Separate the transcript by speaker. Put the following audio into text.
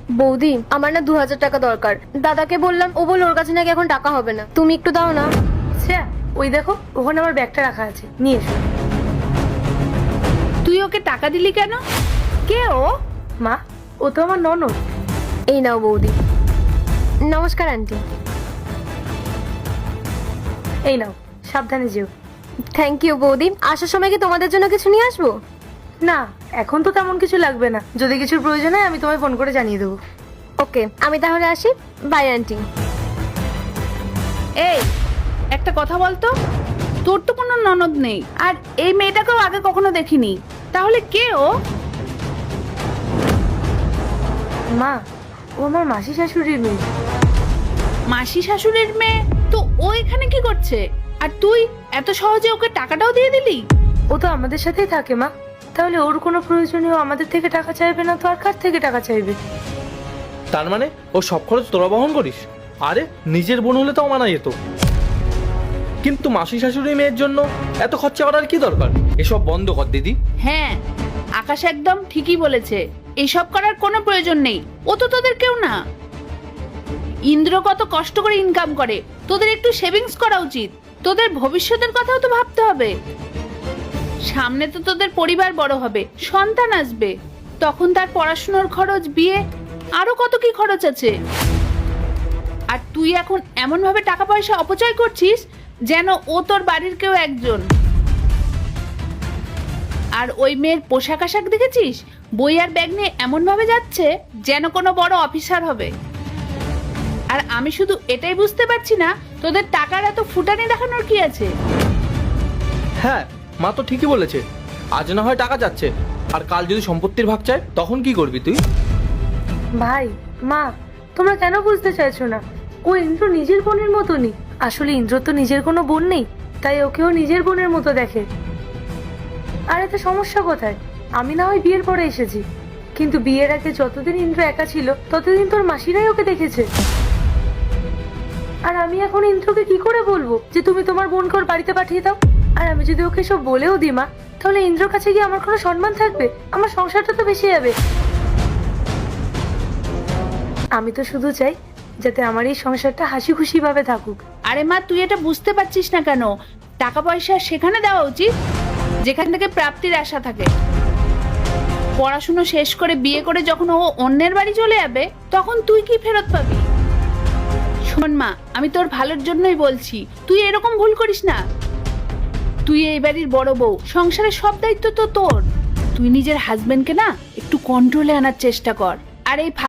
Speaker 1: বৌদি, আমার না 2000 টাকা দরকার। দাদাকে বললাম, ও বলল ওর কাছে নাকি এখন টাকা হবে না। তুমি একটু দাও না।
Speaker 2: শ্রেয়া, ওই দেখো ওখানে আমার ব্যাগটা রাখা আছে, নিয়ে এসো।
Speaker 3: তুই ওকে টাকা দিলি কেন? কে ও?
Speaker 2: মা, ও তো আমার ননদ।
Speaker 1: এই নাও বৌদি। নমস্কার আন্টি।
Speaker 2: এই নাও, সাবধানে যেও।
Speaker 1: থ্যাংক ইউ বৌদি। আসার সময় কি তোমাদের জন্য কিছু নিয়ে আসবো?
Speaker 2: না, এখন তো তেমন কিছু লাগবে না। যদি কিছুর প্রয়োজন হয় আমি তোমায় ফোন করে জানিয়ে দেবো।
Speaker 1: ওকে, আমি তাহলে আসি। By aunty.
Speaker 3: এই, একটা কথা বলতো, তোর তো কোনো ননদ নেই, আর এই মেয়েটাকেও আগে কখনো দেখিনি, তাহলে কে ও?
Speaker 2: মা, ও আমার মাসি শাশুড়ির মেয়ে।
Speaker 3: মাসি শাশুড়ির মেয়ে? তো ও এখানে কি করছে? আর তুই এত সহজে ওকে টাকাটাও দিয়ে দিলি?
Speaker 2: ও তো আমাদের সাথেই থাকে মা, তাহলে ওর কোনো প্রয়োজনীয় আমাদের থেকে টাকা চাইবে না তো আর কার থেকে টাকা চাইবে?
Speaker 4: তার মানে ও সব খরচ তোরা বহন করিস? আরে নিজের বোন হলে তাও মানা যেত, কিন্তু মাসি শাশুড়ি মেয়ের জন্য এত খরচা করার কি দরকার? এসব বন্ধ কর দিদি।
Speaker 3: হ্যাঁ, আকাশ একদম ঠিকই বলেছে, এইসব করার কোনো প্রয়োজন নেই। ও তো তোদের কেউ না। ইন্দ্র কত কষ্ট করে ইনকাম করে, তোদের একটু সেভিংস করা উচিত। তোদের ভবিষ্যতের কথাও তো ভাবতে হবে। সামনে তো তোদের পরিবার বড় হবে, সন্তান আসবে, তখন তার পড়াশোনার খরচ, বিয়ে, আরো কত কি খরচ আছে। আর তুই এখন এমন ভাবে টাকা পয়সা অপচয় করছিস যেন ও তোর বাড়ির কেউ একজন। আর ওই মেয়ের পোশাক আশাক দেখেছিস? বই আর ব্যাগ নিয়ে এমন ভাবে যাচ্ছে যেন কোনো বড় অফিসার হবে। আর আমি শুধু এটাই বুঝতে পারছি না, তোদের টাকার এত ফুটানি দেখানোর কি আছে?
Speaker 4: হ্যাঁ, মা তো ঠিকই বলেছে। আজ না হয় টাকা যাচ্ছে, আর কাল যদি সম্পত্তির ভাগ চায় তখন কি করবি তুই?
Speaker 2: ভাই, মা, তোমরা কেন বুঝতে চাইছো না? ও ইন্দ্র নিজের বোনের মতনই। আসলে ইন্দ্র তো নিজের কোনো বোন নেই, তাই ওকেও নিজের বোনের মতো দেখে। আর এতে সমস্যা কোথায়? আমি না হয় বিয়ের পরে এসেছি, কিন্তু বিয়ের আগে যতদিন ইন্দ্র একা ছিল ততদিন তোর মাসিরাই ওকে দেখেছে। আর আমি এখন ইন্দ্রকে কি করে বলবো যে তুমি তোমার বোনকে ওর বাড়িতে পাঠিয়ে দাও? আর আমি যদি ওকে সব বলেও দিই মা, তাহলে ইন্দ্রর কাছে গিয়ে আমার কোনো সম্মান থাকবে? আমার সংসারটা তো বেশি যাবে। আমি তো শুধু চাই যাতে আমার এই সংসারটা হাসি খুশি ভাবে থাকুক।
Speaker 3: আরে মা, তুই এটা বুঝতে পারছিস না কেন? টাকা পয়সা সেখানে দেওয়া উচিত যেখান থেকে প্রাপ্তির আশা থাকে। পড়াশুনো শেষ করে বিয়ে করে যখন ও অন্যের বাড়ি চলে যাবে, তখন তুই কি ফেরত পাবি? শোন মা, আমি তোর ভালোর জন্যই বলছি, তুই এরকম ভুল করিস না। তুই এই বাড়ির বড় বউ, সংসারের সব দায়িত্ব তো তোর। তুই নিজের হাজবেন্ডকে না একটু কন্ট্রোলে আনার চেষ্টা কর। আর এই